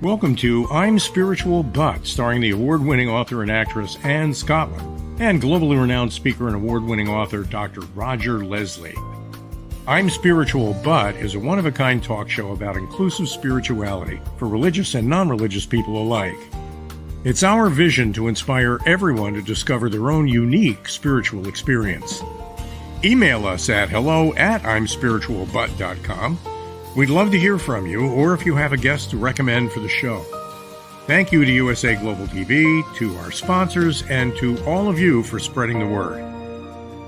Welcome to I'm Spiritual But, starring the award-winning author and actress Anne Scottlin and globally renowned speaker and award-winning author Dr. Roger Leslie. I'm Spiritual But is a one-of-a-kind talk show about inclusive spirituality for religious and non-religious people alike. It's our vision to inspire everyone to discover their own unique spiritual experience. Email us at hello@imspiritualbut.com. We'd love to hear from you, or if you have a guest to recommend for the show. Thank you to USA Global TV, to our sponsors, and to all of you for spreading the word.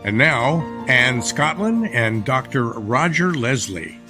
And now, Anne Scottlin and Dr. Roger Leslie.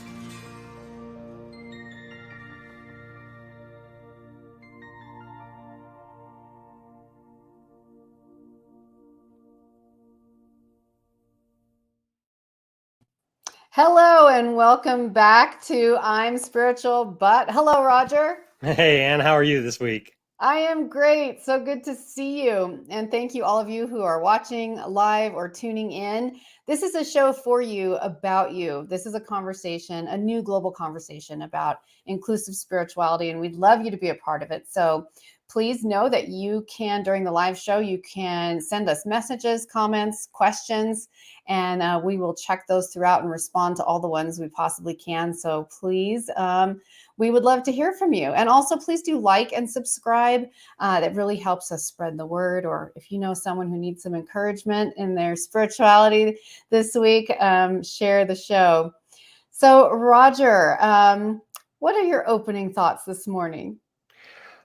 Hello and welcome back to I'm Spiritual But. Hello, Roger. Hey, Anne, how are you this week? I am great. So good to see you. And thank you all of you who are watching live or tuning in. This is a show for you, about you. This is a conversation, a new global conversation about inclusive spirituality, and we'd love you to be a part of it. So please know that you can, during the live show, you can send us messages, comments, questions, and we will check those throughout and respond to all the ones we possibly can. So please, we would love to hear from you. And also, please do like and subscribe. That really helps us spread the word. Or if you know someone who needs some encouragement in their spirituality this week, share the show. So, Roger, what are your opening thoughts this morning?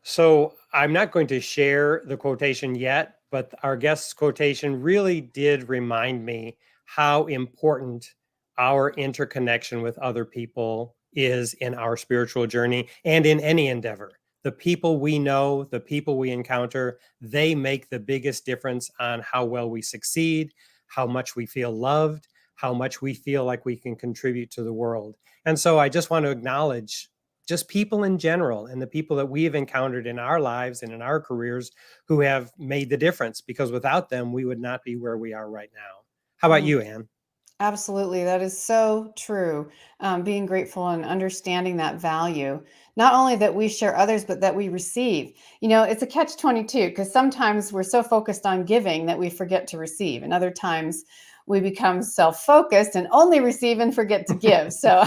So I'm not going to share the quotation yet, but our guest's quotation really did remind me how important our interconnection with other people is in our spiritual journey and in any endeavor. The people we know, the people we encounter, they make the biggest difference on how well we succeed, how much we feel loved, how much we feel like we can contribute to the world. And so I just want to acknowledge just people in general and the people that we have encountered in our lives and in our careers who have made the difference, because without them, we would not be where we are right now. How about you, Anne? Absolutely. That is so true. Being grateful and understanding that value, not only that we share others, but that we receive. You know, it's a catch-22 because sometimes we're so focused on giving that we forget to receive. And other times we become self-focused and only receive and forget to give. So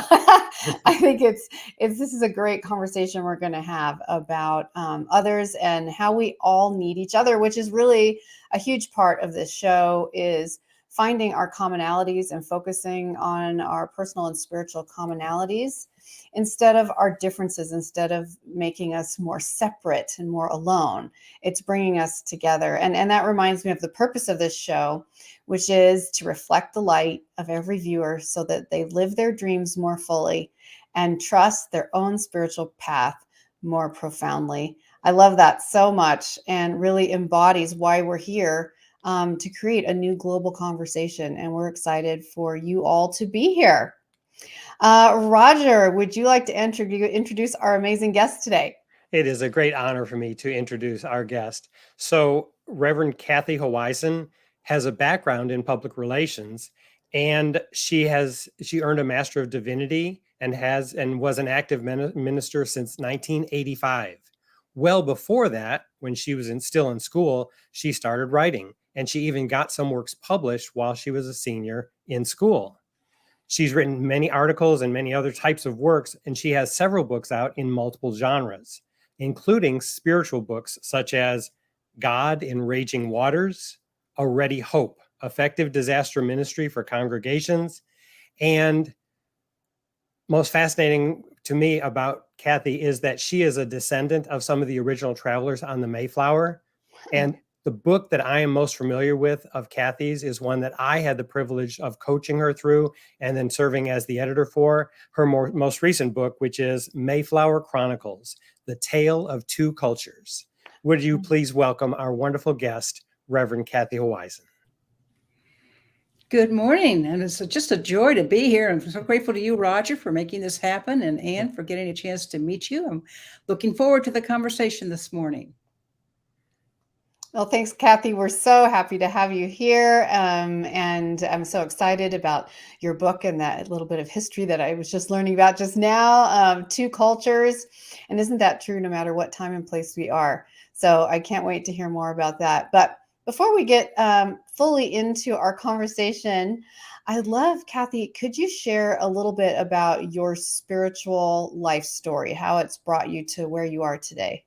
I think this is a great conversation we're going to have about others and how we all need each other, which is really a huge part of this show, is finding our commonalities and focusing on our personal and spiritual commonalities instead of our differences, instead of making us more separate and more alone. It's bringing us together. And that reminds me of the purpose of this show, which is to reflect the light of every viewer so that they live their dreams more fully and trust their own spiritual path more profoundly. I love that so much, and really embodies why we're here, to create a new global conversation. And we're excited for you all to be here. Roger, would you like to introduce our amazing guest today? It is a great honor for me to introduce our guest. So Reverend Kathryn Haueisen has a background in public relations, and she earned a Master of Divinity and was an active minister since 1985. Well before that, when she was still in school, she started writing, and she even got some works published while she was a senior in school. She's written many articles and many other types of works, and she has several books out in multiple genres, including spiritual books such as God in Raging Waters, A Ready Hope, Effective Disaster Ministry for Congregations. And most fascinating to me about Kathy is that she is a descendant of some of the original travelers on the Mayflower. And the book that I am most familiar with of Kathy's is one that I had the privilege of coaching her through and then serving as the editor for her most recent book, which is Mayflower Chronicles, The Tale of Two Cultures. Would you please welcome our wonderful guest, Reverend Kathryn Haueisen? Good morning, and it's just a joy to be here. I'm so grateful to you, Roger, for making this happen, and Anne for getting a chance to meet you. I'm looking forward to the conversation this morning. Well, thanks, Kathy. We're so happy to have you here. And I'm so excited about your book and that little bit of history that I was just learning about just now. Two cultures. And isn't that true no matter what time and place we are? So I can't wait to hear more about that. But before we get fully into our conversation, I'd love, Kathy, could you share a little bit about your spiritual life story, how it's brought you to where you are today?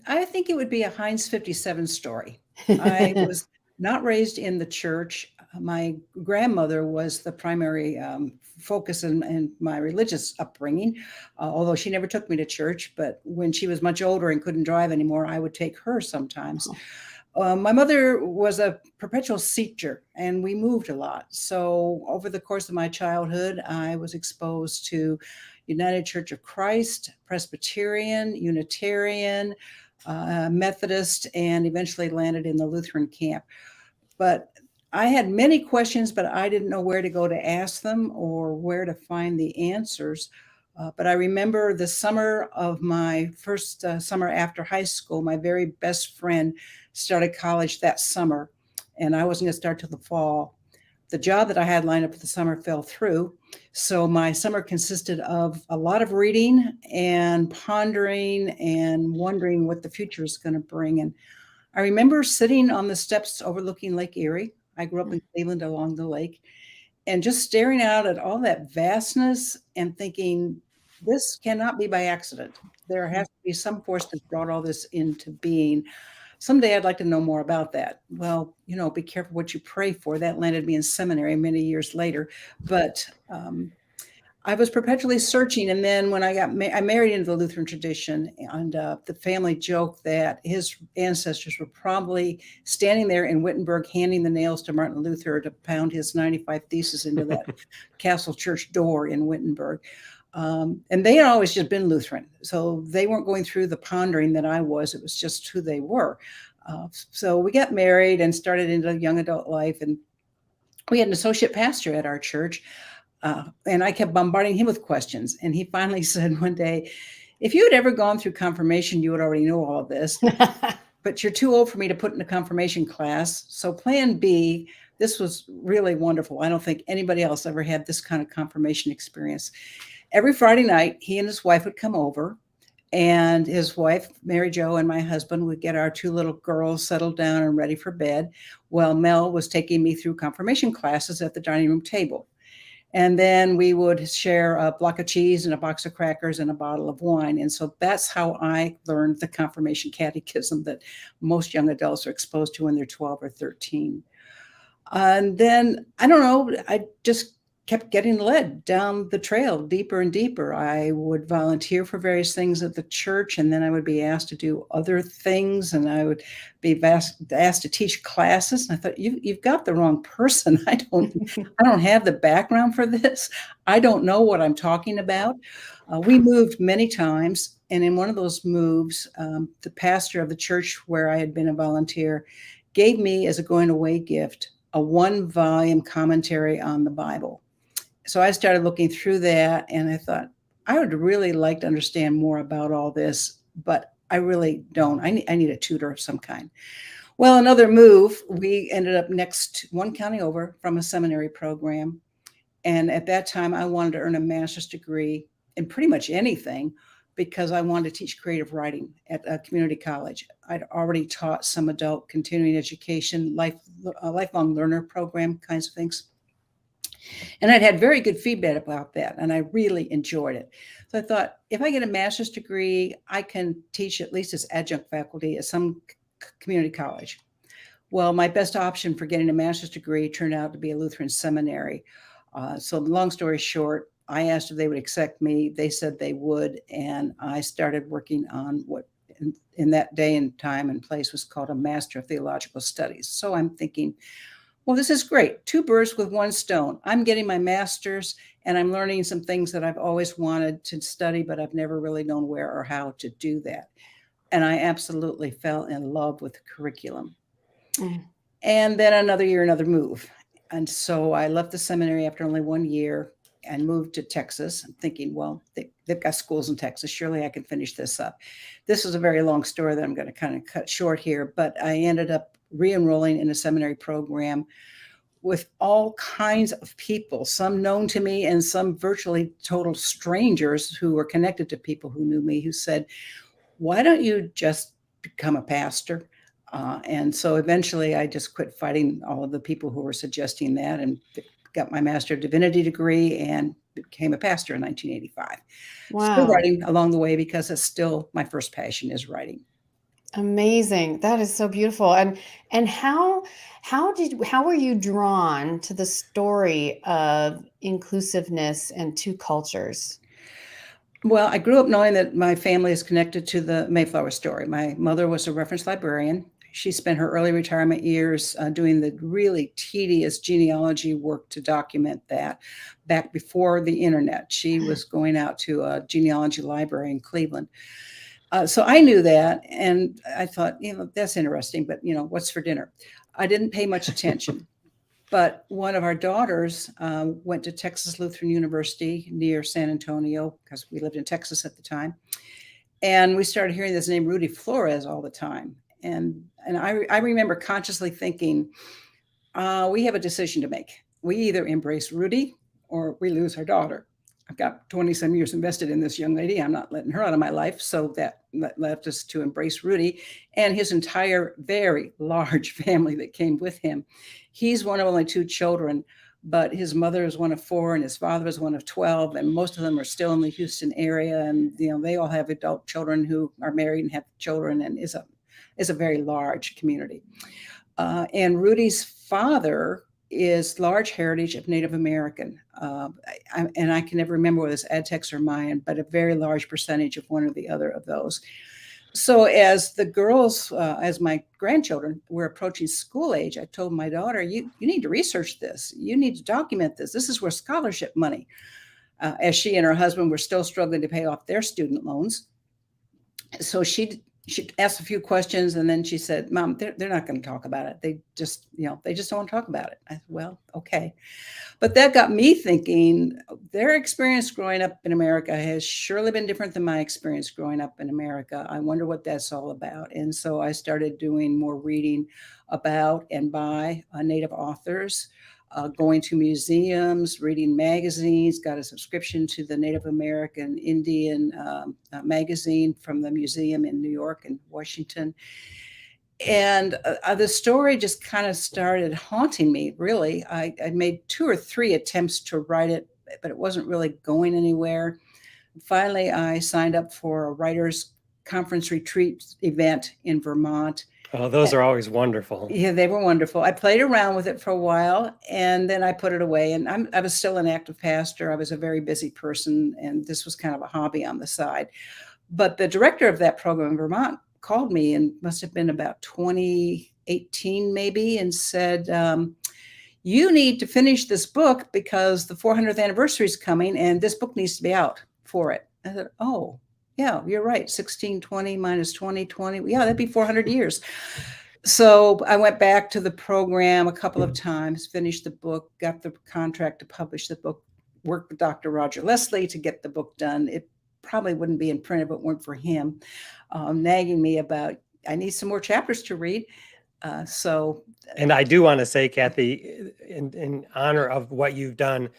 I think it would be a Heinz 57 story. I was not raised in the church. My grandmother was the primary focus in my religious upbringing, although she never took me to church. But when she was much older and couldn't drive anymore, I would take her sometimes. My mother was a perpetual seeker, and we moved a lot. So over the course of my childhood, I was exposed to United Church of Christ, Presbyterian, Unitarian, Methodist, and eventually landed in the Lutheran camp. But I had many questions, but I didn't know where to go to ask them or where to find the answers. But I remember the summer of my first summer after high school, my very best friend started college that summer, and I wasn't going to start till the fall. The job that I had lined up for the summer fell through. So my summer consisted of a lot of reading and pondering and wondering what the future is going to bring. And I remember sitting on the steps overlooking Lake Erie. I grew up in Cleveland along the lake, and just staring out at all that vastness and thinking, this cannot be by accident. There has to be some force that brought all this into being. Someday I'd like to know more about that. Well, be careful what you pray for. That landed me in seminary many years later. But I was perpetually searching. And then when I married into the Lutheran tradition, and the family joked that his ancestors were probably standing there in Wittenberg, handing the nails to Martin Luther to pound his 95 Theses into that castle church door in Wittenberg. And they had always just been Lutheran. So they weren't going through the pondering that I was. It was just who they were. So we got married and started into young adult life. And we had an associate pastor at our church. And I kept bombarding him with questions. And he finally said one day, if you had ever gone through confirmation, you would already know all of this. But you're too old for me to put in a confirmation class. So plan B. This was really wonderful. I don't think anybody else ever had this kind of confirmation experience. Every Friday night, he and his wife would come over, and his wife, Mary Jo, and my husband would get our two little girls settled down and ready for bed, while Mel was taking me through confirmation classes at the dining room table. And then we would share a block of cheese and a box of crackers and a bottle of wine. And so that's how I learned the confirmation catechism that most young adults are exposed to when they're 12 or 13. And then, I don't know, I just kept getting led down the trail deeper and deeper. I would volunteer for various things at the church, and then I would be asked to do other things, and I would be asked to teach classes. And I thought, you've got the wrong person. I don't have the background for this. I don't know what I'm talking about. We moved many times, and in one of those moves, the pastor of the church where I had been a volunteer gave me, as a going away gift, a 1-volume commentary on the Bible. So I started looking through that, and I thought, I would really like to understand more about all this, but I really don't. I need a tutor of some kind. Well, another move, we ended up next one county over from a seminary program. And at that time, I wanted to earn a master's degree in pretty much anything because I wanted to teach creative writing at a community college. I'd already taught some adult continuing education, lifelong learner program kinds of things. And I'd had very good feedback about that, and I really enjoyed it. So I thought, if I get a master's degree, I can teach at least as adjunct faculty at some community college. Well, my best option for getting a master's degree turned out to be a Lutheran seminary. So long story short, I asked if they would accept me. They said they would, and I started working on what in that day and time and place was called a Master of Theological Studies. So I'm thinking, well, this is great. 2 birds with 1 stone. I'm getting my master's, and I'm learning some things that I've always wanted to study, but I've never really known where or how to do that. And I absolutely fell in love with the curriculum. And then another year, another move. And so I left the seminary after only 1 year, and moved to Texas, thinking, well, they've got schools in Texas. Surely I can finish this up. This is a very long story that I'm going to kind of cut short here, but I ended up re-enrolling in a seminary program with all kinds of people, some known to me and some virtually total strangers who were connected to people who knew me, who said, why don't you just become a pastor? And so eventually I just quit fighting all of the people who were suggesting that and got my Master of Divinity degree and became a pastor in 1985. Still Wow. writing along the way because it's still my first passion is writing. Amazing. That is so beautiful. And how were you drawn to the story of inclusiveness and two cultures? Well, I grew up knowing that my family is connected to the Mayflower story. My mother was a reference librarian. She spent her early retirement years doing the really tedious genealogy work to document that back before the internet. She was going out to a genealogy library in Cleveland. So I knew that. And I thought, that's interesting, but, what's for dinner? I didn't pay much attention. But one of our daughters went to Texas Lutheran University near San Antonio because we lived in Texas at the time. And we started hearing this name, Rudy Flores, all the time. And I remember consciously thinking, we have a decision to make. We either embrace Rudy or we lose our daughter. I've got 20 some years invested in this young lady. I'm not letting her out of my life. So that left us to embrace Rudy and his entire very large family that came with him. He's one of only 2 children, but his mother is one of 4 and his father is one of 12. And most of them are still in the Houston area. And, they all have adult children who are married and have children, and is a very large community. And Rudy's father is large heritage of Native American. And I can never remember whether it's Aztecs or Mayan, but a very large percentage of one or the other of those. So as the girls, as my grandchildren were approaching school age, I told my daughter, you need to research this. You need to document this. This is where scholarship money, as she and her husband were still struggling to pay off their student loans. So she asked a few questions, and then she said, Mom, they're not going to talk about it. They just don't want to talk about it. I said, well, okay. But that got me thinking, their experience growing up in America has surely been different than my experience growing up in America. I wonder what that's all about. And so I started doing more reading about and by Native authors, going to museums, reading magazines, got a subscription to the Native American Indian magazine from the museum in New York and Washington. And the story just kind of started haunting me, really. I made 2 or 3 attempts to write it, but it wasn't really going anywhere. Finally, I signed up for a writer's conference retreat event in Vermont. Oh, those are always wonderful. Yeah, they were wonderful. I played around with it for a while, and then I put it away. And I was still an active pastor. I was a very busy person, and this was kind of a hobby on the side. But the director of that program in Vermont called me, and must have been about 2018 maybe, and said, you need to finish this book because the 400th anniversary is coming, and this book needs to be out for it. I said, oh, yeah, you're right. 1620 minus 2020. Yeah, that'd be 400 years. So I went back to the program a couple of times, finished the book, got the contract to publish the book, worked with Dr. Roger Leslie to get the book done. It probably wouldn't be in print if it weren't for him nagging me about, I need some more chapters to read. And I do want to say, Kathy, in honor of what you've done,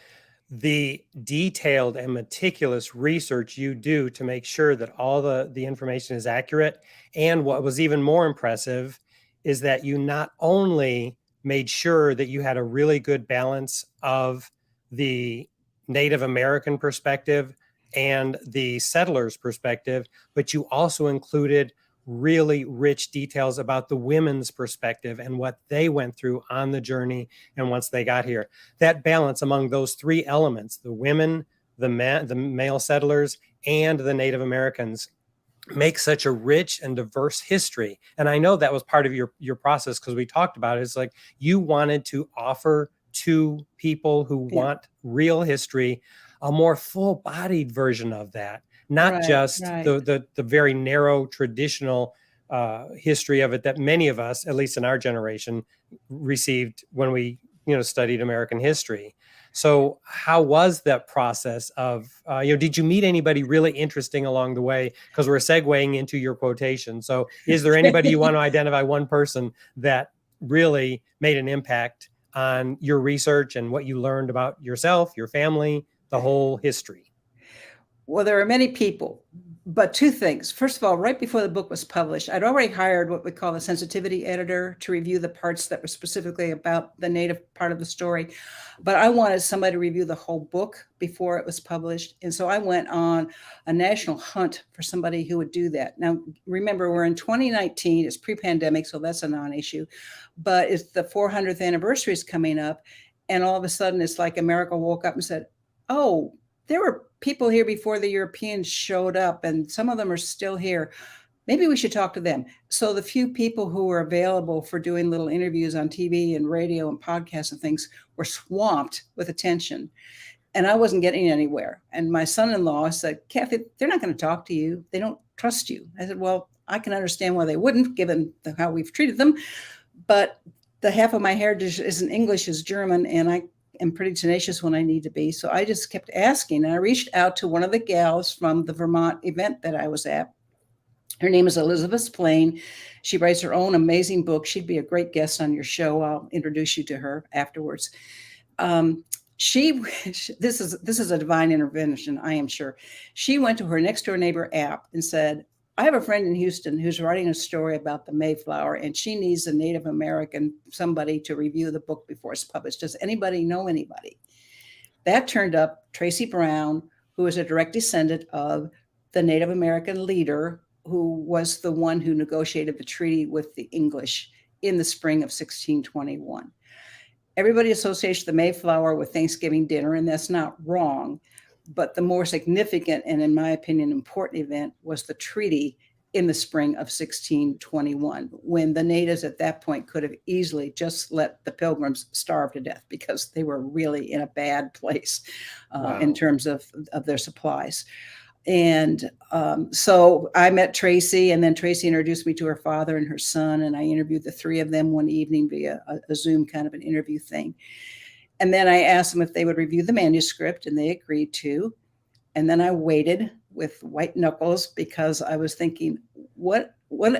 the detailed and meticulous research you do to make sure that all the information is accurate. And what was even more impressive is that you not only made sure that you had a really good balance of the Native American perspective and the settlers' perspective, but you also included really rich details about the women's perspective and what they went through on the journey and once they got here. That balance among those 3 elements, the women, the male settlers, and the Native Americans, makes such a rich and diverse history. And I know that was part of your process, because we talked about it. It's like you wanted to offer to people who want real history a more full-bodied version of that. Not just the very narrow traditional history of it that many of us, at least in our generation, received when we studied American history. So how was that process of, did you meet anybody really interesting along the way? Because we're segueing into your quotation. So is there anybody you want to identify, one person that really made an impact on your research and what you learned about yourself, your family, the whole history? Well, there are many people, but two things. First of all, right before the book was published, I'd already hired what we call a sensitivity editor to review the parts that were specifically about the Native part of the story. But I wanted somebody to review the whole book before it was published. And so I went on a national hunt for somebody who would do that. Now, remember, we're in 2019. It's pre-pandemic, so that's a non-issue. But it's the 400th anniversary is coming up. And all of a sudden, it's like America woke up and said, oh, there were people here before the Europeans showed up, and some of them are still here. Maybe we should talk to them. So the few people who were available for doing little interviews on TV and radio and podcasts and things were swamped with attention. And I wasn't getting anywhere. And my son-in-law said, Kathy, they're not going to talk to you. They don't trust you. I said, well, I can understand why they wouldn't, given how we've treated them. But the half of my heritage isn't English, is German, and I am pretty tenacious when I need to be. So I just kept asking. And I reached out to one of the gals from the Vermont event that I was at. Her name is Elizabeth Splain. She writes her own amazing book. She'd be a great guest on your show. I'll introduce you to her afterwards. This is a divine intervention, I am sure. She went to her next door neighbor app and said, I have a friend in Houston who's writing a story about the Mayflower, and she needs a Native American, somebody to review the book before it's published. Does anybody know anybody? That turned up Tracy Brown, who is a direct descendant of the Native American leader who was the one who negotiated the treaty with the English in the spring of 1621. Everybody associates the Mayflower with Thanksgiving dinner, and that's not wrong. But the more significant and, in my opinion, important event was the treaty in the spring of 1621, when the natives at that point could have easily just let the Pilgrims starve to death because they were really in a bad place in terms of their supplies. And so I met Tracy, and then Tracy introduced me to her father and her son, and I interviewed the three of them one evening via a Zoom kind of an interview thing. And then I asked them if they would review the manuscript, and they agreed to. And then I waited with white knuckles because I was thinking, what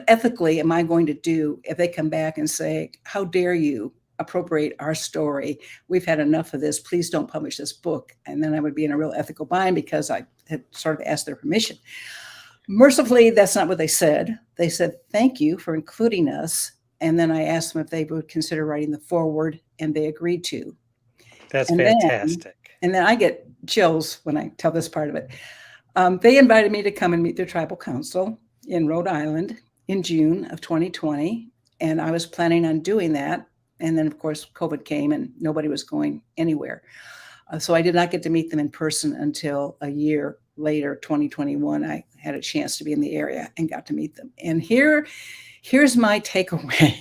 ethically am I going to do if they come back and say, how dare you appropriate our story? We've had enough of this. Please don't publish this book. And then I would be in a real ethical bind because I had sort of asked their permission. Mercifully, that's not what they said. They said, thank you for including us. And then I asked them if they would consider writing the foreword, and they agreed to. That's fantastic. And then I get chills when I tell this part of it. They invited me to come and meet their tribal council in Rhode Island in June of 2020. And I was planning on doing that. And then, of course, COVID came and nobody was going anywhere. So I did not get to meet them in person until a year later, 2021. I had a chance to be in the area and got to meet them. And here's my takeaway.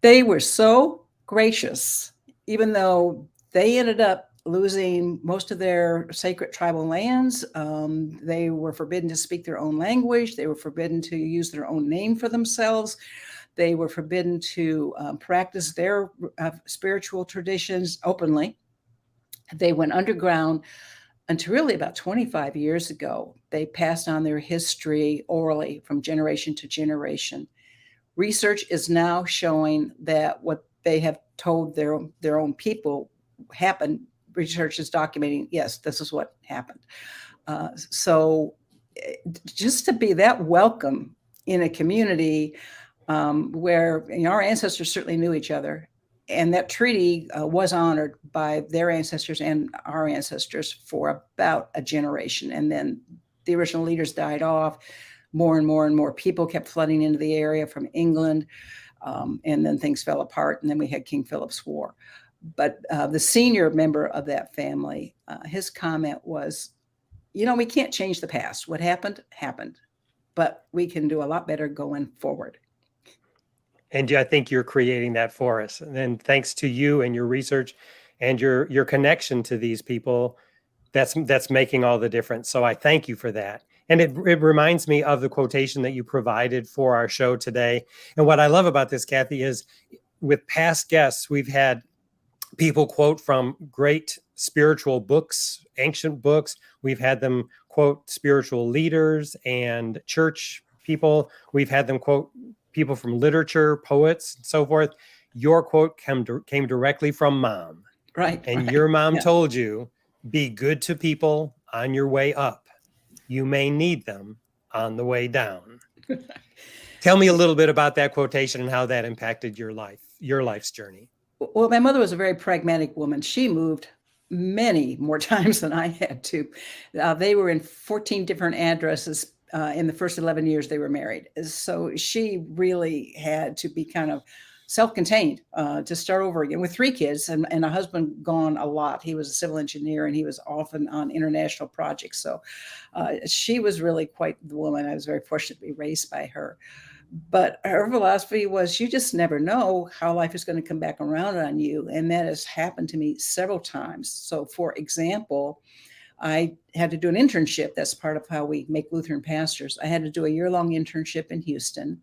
They were so gracious, even though they ended up losing most of their sacred tribal lands. They were forbidden to speak their own language. They were forbidden to use their own name for themselves. They were forbidden to practice their spiritual traditions openly. They went underground until really about 25 years ago. They passed on their history orally from generation to generation. Research is now showing that what they have told their own people happened. Research is documenting, yes, this is what happened. So just to be that welcome in a community where our ancestors certainly knew each other, and that treaty was honored by their ancestors and our ancestors for about a generation. And then the original leaders died off. More and more and more people kept flooding into the area from England. And then things fell apart. And then we had King Philip's War. But the senior member of that family, his comment was, we can't change the past. What happened, happened. But we can do a lot better going forward. And I think you're creating that for us. And then thanks to you and your research and your connection to these people, that's making all the difference. So I thank you for that. And it reminds me of the quotation that you provided for our show today. And what I love about this, Kathy, is with past guests, we've had People quote from great spiritual books, ancient books. We've had them quote spiritual leaders and church people. We've had them quote people from literature, poets, and so forth. Your quote came directly from Mom. Right. And right. your mom Yeah. told you, be good to people on your way up. You may need them on the way down. Tell me a little bit about that quotation and how that impacted your life's journey. Well, my mother was a very pragmatic woman. She moved many more times than I had to. They were in 14 different addresses in the first 11 years they were married. So she really had to be kind of self-contained to start over again with 3 kids and a husband gone a lot. He was a civil engineer and he was often on international projects. So she was really quite the woman. I was very fortunate to be raised by her. But her philosophy was you just never know how life is going to come back around on you. And that has happened to me several times. So, for example, I had to do an internship. That's part of how we make Lutheran pastors. I had to do a year-long internship in Houston.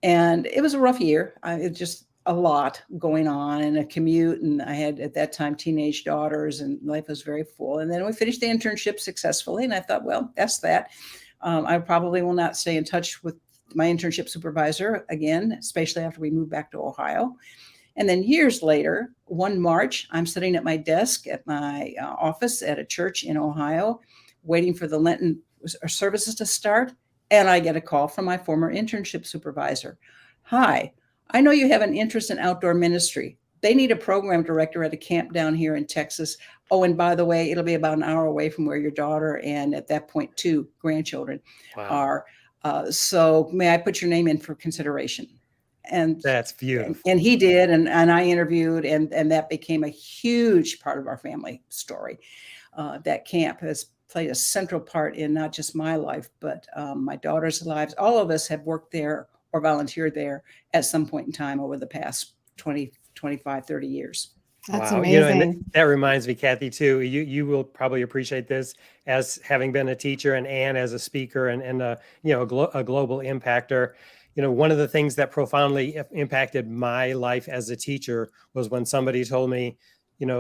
And it was a rough year. It just a lot going on and a commute. And I had at that time teenage daughters and life was very full. And then we finished the internship successfully. And I thought, well, that's that. I probably will not stay in touch with my internship supervisor again, especially after we moved back to Ohio. And then years later, one March, I'm sitting at my desk at my office at a church in Ohio, waiting for the Lenten services to start. And I get a call from my former internship supervisor. Hi, I know you have an interest in outdoor ministry. They need a program director at a camp down here in Texas. Oh, and by the way, it'll be about an hour away from where your daughter and at that point 2 grandchildren are. So may I put your name in for consideration? And that's beautiful. And he did. And I interviewed and that became a huge part of our family story. That camp has played a central part in not just my life, but my daughter's lives. All of us have worked there or volunteered there at some point in time over the past 20, 25, 30 years. That's wow. amazing. And that reminds me, Kathy, too, you will probably appreciate this as having been a teacher and Anne as a speaker and a global impactor. One of the things that profoundly impacted my life as a teacher was when somebody told me,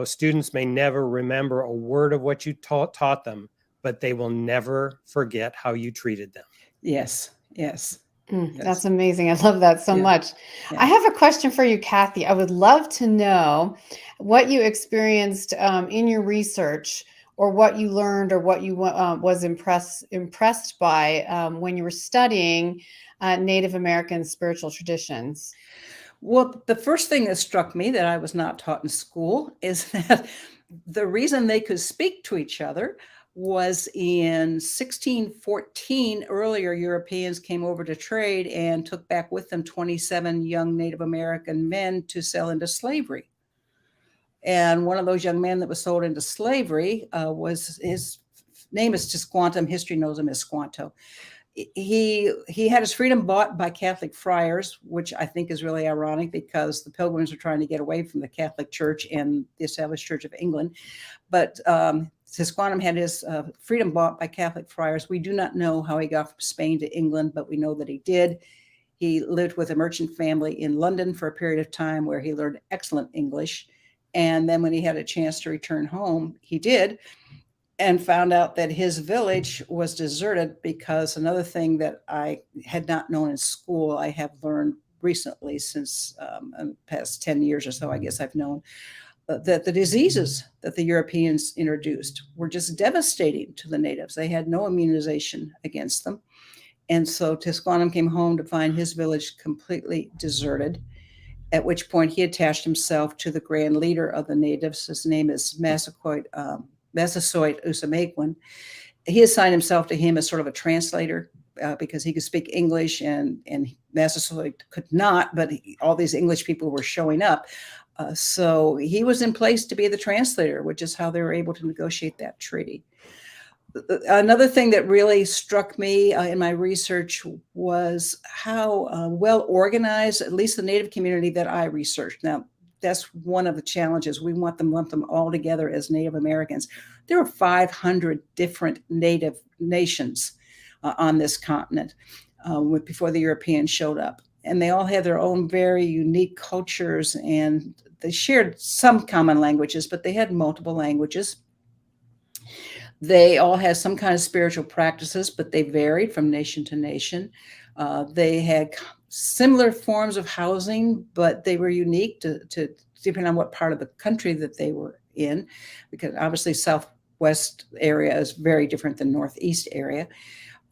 students may never remember a word of what you taught them, but they will never forget how you treated them. Yes. Yes. That's amazing. I love that so much. Yeah. I have a question for you, Kathy. I would love to know what you experienced in your research or what you learned or what you was impressed by when you were studying Native American spiritual traditions. Well, the first thing that struck me that I was not taught in school is that the reason they could speak to each other was in 1614, earlier Europeans came over to trade and took back with them 27 young Native American men to sell into slavery. And one of those young men that was sold into slavery his name is Tisquantum. History knows him as Squanto. He had his freedom bought by Catholic friars, which I think is really ironic because the Pilgrims are trying to get away from the Catholic Church and the established Church of England. But Tisquantum had his freedom bought by Catholic friars. We do not know how he got from Spain to England, but we know that he did. He lived with a merchant family in London for a period of time where he learned excellent English. And then when he had a chance to return home, he did, and found out that his village was deserted because another thing that I had not known in school, I have learned recently since the past 10 years or so, I guess I've known, that the diseases that the Europeans introduced were just devastating to the natives. They had no immunization against them. And so Tisquantum came home to find his village completely deserted, at which point he attached himself to the grand leader of the natives. His name is Massasoit Usamakwan. He assigned himself to him as sort of a translator because he could speak English and Massasoit could not, but all these English people were showing up. So he was in place to be the translator, which is how they were able to negotiate that treaty. Another thing that really struck me in my research was how well organized, at least the Native community that I researched. Now, that's one of the challenges. We want them lump them all together as Native Americans. There are 500 different Native nations on this continent before the Europeans showed up. and they all had their own very unique cultures, and they shared some common languages, but they had multiple languages. They all had some kind of spiritual practices, but they varied from nation to nation. They had similar forms of housing, but they were unique to depending on what part of the country that they were in, because obviously Southwest area is very different than Northeast area.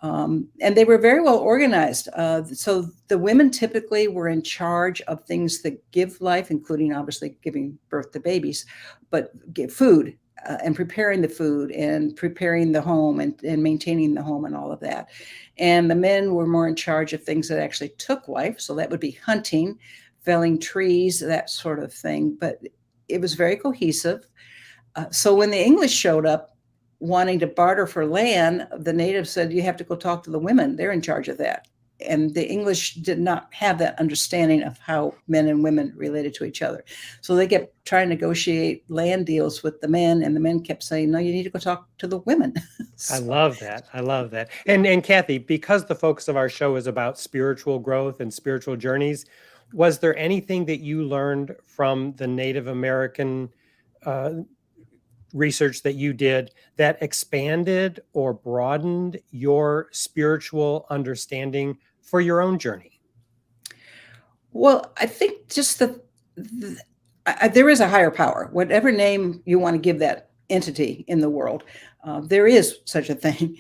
And they were very well organized. So the women typically were in charge of things that give life, including obviously giving birth to babies, but give food and preparing the food and preparing the home and maintaining the home and all of that. And the men were more in charge of things that actually took life. So that would be hunting, felling trees, that sort of thing. But it was very cohesive. So when the English showed up, wanting to barter for land, the natives said, you have to go talk to the women. They're in charge of that. And the English did not have that understanding of how men and women related to each other. So they kept trying to negotiate land deals with the men, and the men kept saying, no, you need to go talk to the women. I love that. I love that. And Kathy, because the focus of our show is about spiritual growth and spiritual journeys, was there anything that you learned from the Native American research that you did that expanded or broadened your spiritual understanding for your own journey? Well, I think just there is a higher power, whatever name you want to give that entity in the world. There is such a thing.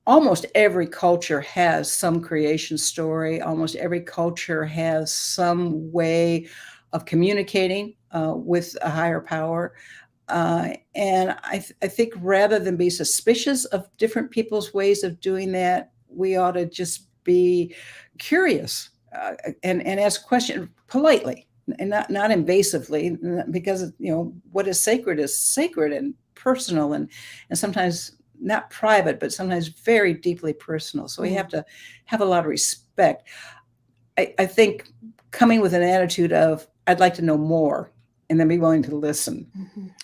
Almost every culture has some creation story. Almost every culture has some way of communicating with a higher power. And I think rather than be suspicious of different people's ways of doing that, we ought to just be curious and ask questions politely and not invasively, because what is sacred and personal and sometimes not private, but sometimes very deeply personal. So we have to have a lot of respect. I think coming with an attitude of I'd like to know more, and then be willing to listen.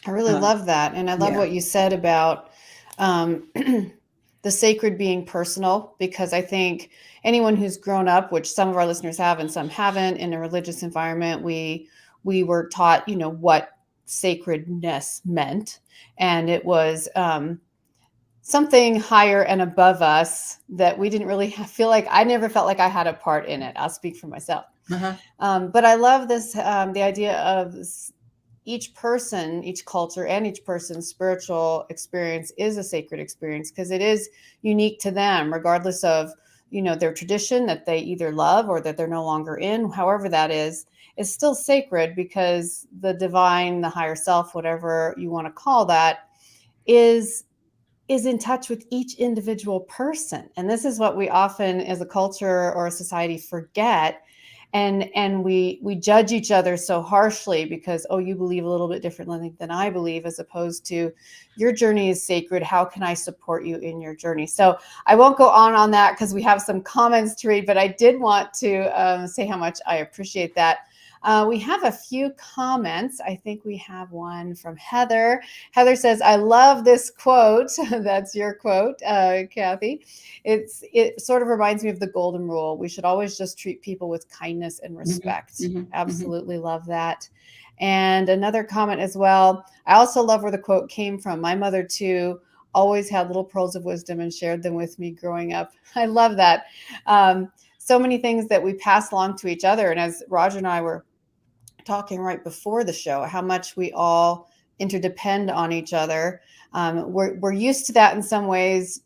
I really love that. And I love what you said about the sacred being personal, because I think anyone who's grown up, which some of our listeners have and some haven't, in a religious environment, we were taught, what sacredness meant. And it was something higher and above us that we didn't really feel like, I never felt like I had a part in it. I'll speak for myself. But I love this, the idea of each person, each culture, and each person's spiritual experience is a sacred experience, because it is unique to them, regardless of, their tradition that they either love or that they're no longer in. However that is still sacred, because the divine, the higher self, whatever you want to call that, is in touch with each individual person. And this is what we often as a culture or a society forget. And we judge each other so harshly because, you believe a little bit differently than I believe, as opposed to your journey is sacred. How can I support you in your journey? So I won't go on that because we have some comments to read, but I did want to say how much I appreciate that. We have a few comments. I think we have one from Heather. Heather says, I love this quote. That's your quote, Kathy. It sort of reminds me of the golden rule. We should always just treat people with kindness and respect. Absolutely love that. And another comment as well. I also love where the quote came from. My mother too always had little pearls of wisdom and shared them with me growing up. I love that. So many things that we pass along to each other. And as Roger and I were talking right before the show, how much we all interdepend on each other. We're used to that in some ways,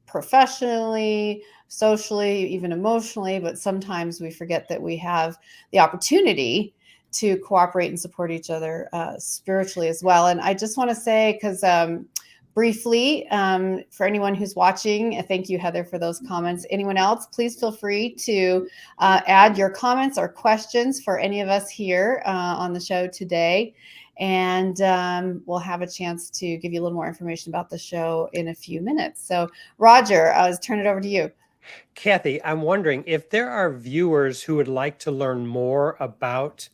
professionally, socially, even emotionally, but sometimes we forget that we have the opportunity to cooperate and support each other spiritually as well. And I just want to say, because briefly, for anyone who's watching, thank you, Heather, for those comments. Anyone else, please feel free to add your comments or questions for any of us here on the show today. And we'll have a chance to give you a little more information about the show in a few minutes. So, Roger, I'll turn it over to you. Kathy, I'm wondering if there are viewers who would like to learn more about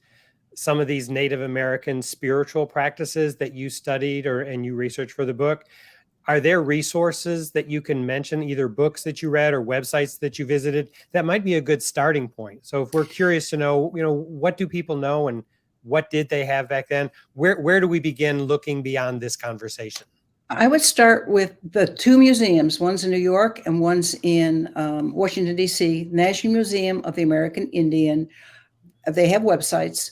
some of these Native American spiritual practices that you studied and you researched for the book. Are there resources that you can mention, either books that you read or websites that you visited, that might be a good starting point? So if we're curious to know, what do people know and what did they have back then? Where do we begin looking beyond this conversation? I would start with the two museums. One's in New York and one's in Washington, D.C., National Museum of the American Indian. They have websites.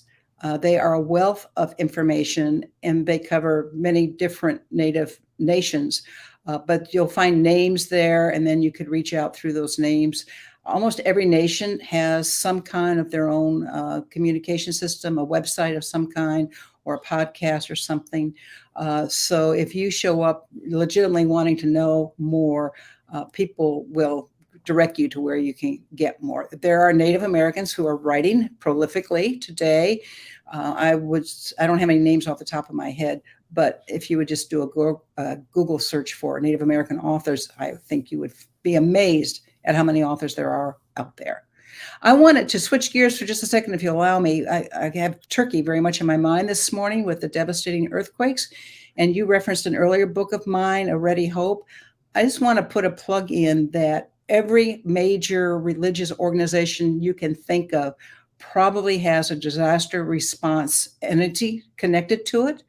They are a wealth of information, and they cover many different Native nations. But you'll find names there, and then you could reach out through those names. Almost every nation has some kind of their own communication system, a website of some kind, or a podcast or something. So if you show up legitimately wanting to know more, people will direct you to where you can get more. There are Native Americans who are writing prolifically today. I don't have any names off the top of my head, but if you would just do a Google search for Native American authors, I think you would be amazed at how many authors there are out there. I wanted to switch gears for just a second, if you allow me. I have Turkey very much in my mind this morning with the devastating earthquakes. And you referenced an earlier book of mine, A Ready Hope. I just want to put a plug in that every major religious organization you can think of probably has a disaster response entity connected to it.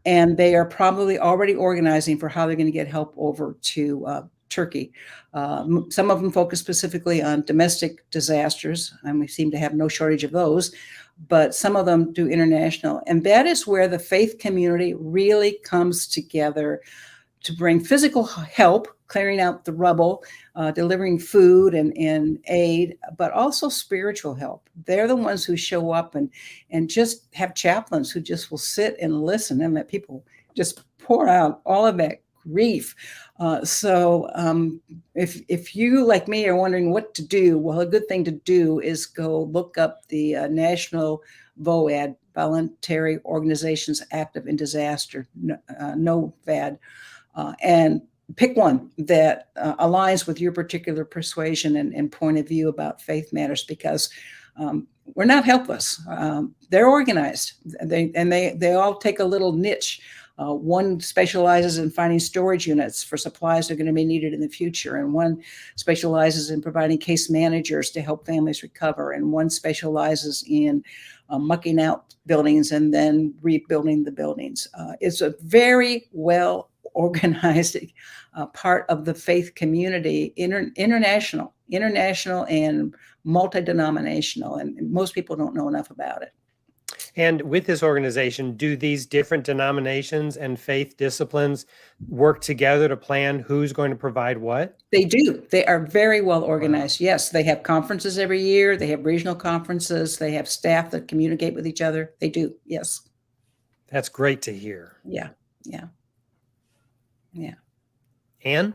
And they are probably already organizing for how they're going to get help over to Turkey. Some of them focus specifically on domestic disasters, and we seem to have no shortage of those, but some of them do international. And that is where the faith community really comes together to bring physical help, clearing out the rubble, delivering food and aid, but also spiritual help. They're the ones who show up and just have chaplains who just will sit and listen and let people just pour out all of that grief. So if you, like me, are wondering what to do, well, a good thing to do is go look up the National VOAD, Voluntary Organizations Active in Disaster, NOVAD, and pick one that aligns with your particular persuasion and point of view about faith matters, because we're not helpless. They're organized. They all take a little niche. One specializes in finding storage units for supplies that are going to be needed in the future. And one specializes in providing case managers to help families recover. And one specializes in mucking out buildings and then rebuilding the buildings. It's a very well organized part of the faith community, international and multi-denominational. And most people don't know enough about it. And with this organization, do these different denominations and faith disciplines work together to plan who's going to provide what? They do. They are very well organized. Wow. Yes, they have conferences every year. They have regional conferences. They have staff that communicate with each other. They do. Yes. That's great to hear. Yeah. Anne?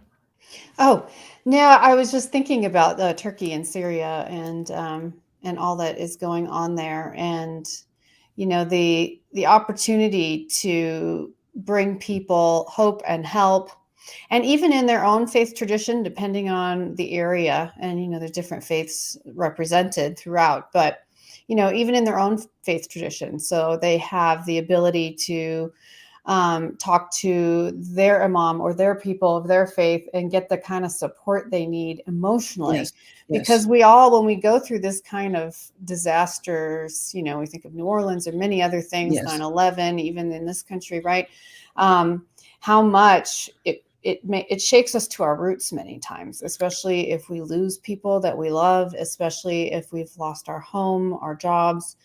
Oh, yeah. I was just thinking about Turkey and Syria and all that is going on there, and the opportunity to bring people hope and help, and even in their own faith tradition, depending on the area, and there's different faiths represented throughout, but even in their own faith tradition, so they have the ability to talk to their imam or their people of their faith and get the kind of support they need emotionally. Yes. Because we all, when we go through this kind of disasters, we think of New Orleans or many other things, 9/11, even in this country, right? How much it shakes us to our roots many times, especially if we lose people that we love, especially if we've lost our home, our jobs.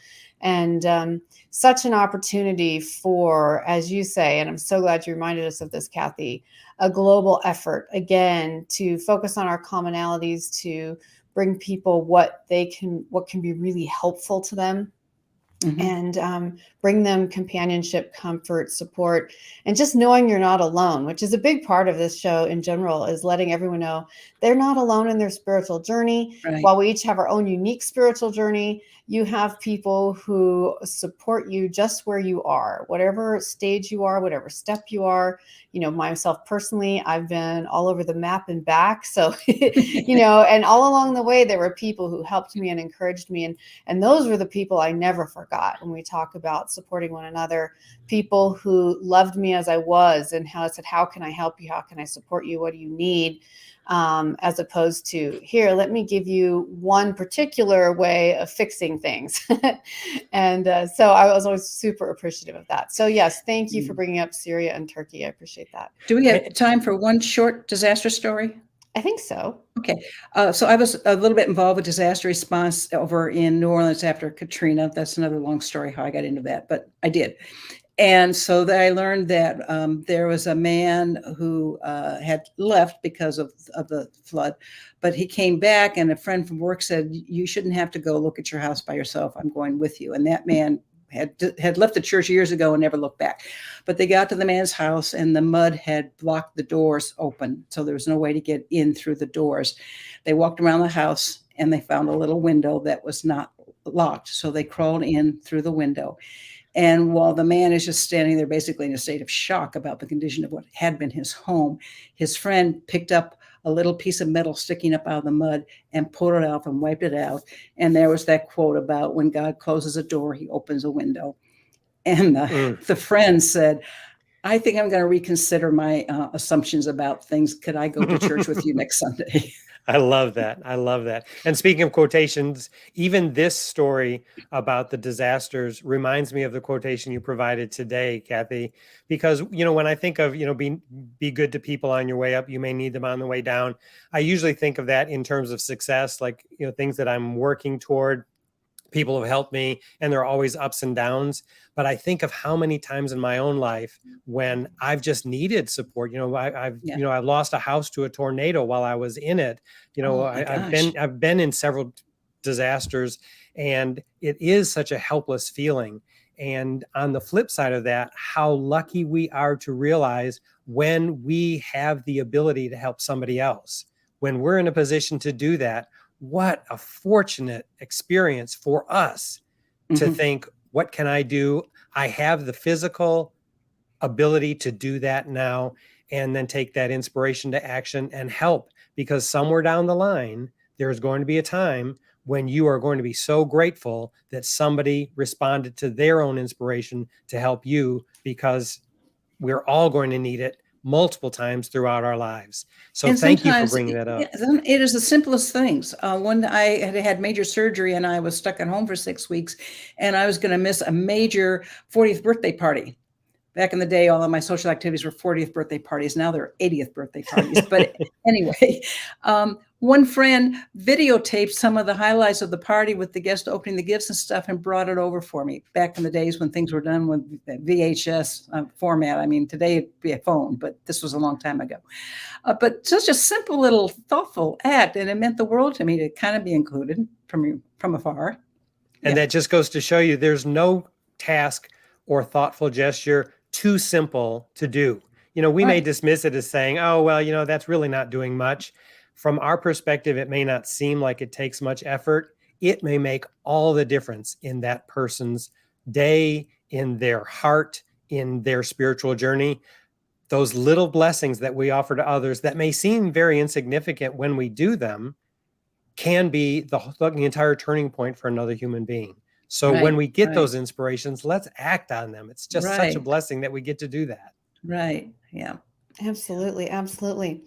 And such an opportunity for, as you say, and I'm so glad you reminded us of this, Kathy, a global effort, again, to focus on our commonalities, to bring people what can be really helpful to them. Mm-hmm. And bring them companionship, comfort, support, and just knowing you're not alone, which is a big part of this show in general, is letting everyone know they're not alone in their spiritual journey. Right. While we each have our own unique spiritual journey, you have people who support you just where you are, whatever stage you are, whatever step you are. Myself personally, I've been all over the map and back. So, and all along the way, there were people who helped me and encouraged me. And those were the people I never forgot. Scott, when we talk about supporting one another, people who loved me as I was and how I said, how can I help you? How can I support you? What do you need? As opposed to, here, let me give you one particular way of fixing things. And so I was always super appreciative of that. So yes, thank you for bringing up Syria and Turkey. I appreciate that. Do we have time for one short disaster story? I think so. Okay. So I was a little bit involved with disaster response over in New Orleans after Katrina. That's another long story how I got into that, but I did. And so I learned that there was a man who had left because of the flood, but he came back, and a friend from work said, you shouldn't have to go look at your house by yourself. I'm going with you. And that man had left the church years ago and never looked back. But they got to the man's house, and the mud had blocked the doors open. So there was no way to get in through the doors. They walked around the house, and they found a little window that was not locked. So they crawled in through the window. And while the man is just standing there basically in a state of shock about the condition of what had been his home, his friend picked up a little piece of metal sticking up out of the mud and pulled it out and wiped it out. And there was that quote about, when God closes a door, he opens a window. And the friend said, I think I'm going to reconsider my assumptions about things. Could I go to church with you next Sunday? I love that. I love that. And speaking of quotations, even this story about the disasters reminds me of the quotation you provided today, Kathy, because, when I think of, be good to people on your way up, you may need them on the way down. I usually think of that in terms of success, like, things that I'm working toward. People have helped me, and there are always ups and downs. But I think of how many times in my own life when I've just needed support. I've lost a house to a tornado while I was in it. I've been in several disasters, and it is such a helpless feeling. And on the flip side of that, how lucky we are to realize when we have the ability to help somebody else, when we're in a position to do that. What a fortunate experience for us to think, what can I do? I have the physical ability to do that now, and then take that inspiration to action and help, because somewhere down the line, there's going to be a time when you are going to be so grateful that somebody responded to their own inspiration to help you, because we're all going to need it multiple times throughout our lives. So thank you for bringing that up. It is the simplest things. When I had major surgery and I was stuck at home for 6 weeks, and I was going to miss a major 40th birthday party. Back in the day, all of my social activities were 40th birthday parties. Now they're 80th birthday parties. But anyway, one friend videotaped some of the highlights of the party with the guest opening the gifts and stuff, and brought it over for me. Back in the days when things were done with VHS format. I mean, today it'd be a phone, but this was a long time ago. But such a simple little thoughtful act, and it meant the world to me to kind of be included from afar. And that just goes to show you there's no task or thoughtful gesture too simple to do. We may dismiss it as saying, oh, well, that's really not doing much. From our perspective, it may not seem like it takes much effort. It may make all the difference in that person's day, in their heart, in their spiritual journey. Those little blessings that we offer to others that may seem very insignificant when we do them can be the entire turning point for another human being. So when we get those inspirations, let's act on them. It's just such a blessing that we get to do that. Right. Yeah. Absolutely. Absolutely.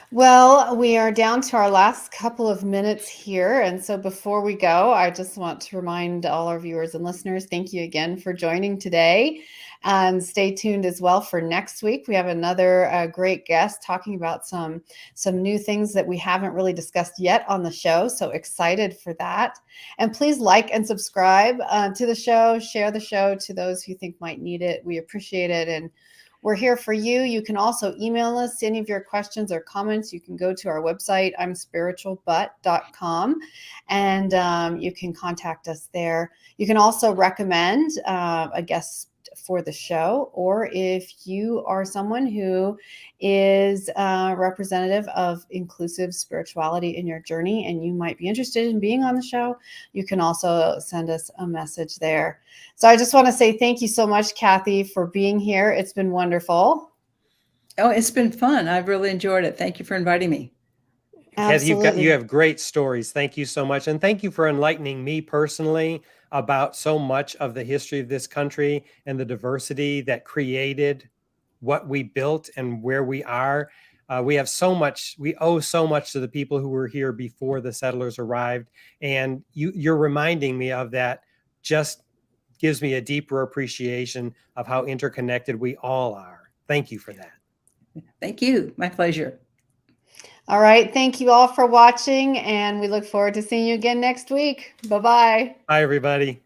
Well, we are down to our last couple of minutes here. And so before we go, I just want to remind all our viewers and listeners, thank you again for joining today. And stay tuned as well for next week. We have another great guest talking about some new things that we haven't really discussed yet on the show. So excited for that. And please like and subscribe to the show. Share the show to those who think might need it. We appreciate it. And we're here for you. You can also email us any of your questions or comments. You can go to our website, imspiritualbut.com, and you can contact us there. You can also recommend a guest for the show, or if you are someone who is representative of inclusive spirituality in your journey and you might be interested in being on the show, you can also send us a message there. So I just want to say thank you so much, Kathy, for being here. It's been wonderful. Oh, it's been fun. I've really enjoyed it. Thank you for inviting me. Kathy, you Absolutely. have great stories. Thank you so much. And thank you for enlightening me personally about so much of the history of this country and the diversity that created what we built and where we are. We have so much, we owe so much to the people who were here before the settlers arrived. And you're reminding me of that. Just gives me a deeper appreciation of how interconnected we all are. Thank you for that. Thank you. My pleasure. All right. Thank you all for watching, and we look forward to seeing you again next week. Bye-bye. Bye, everybody.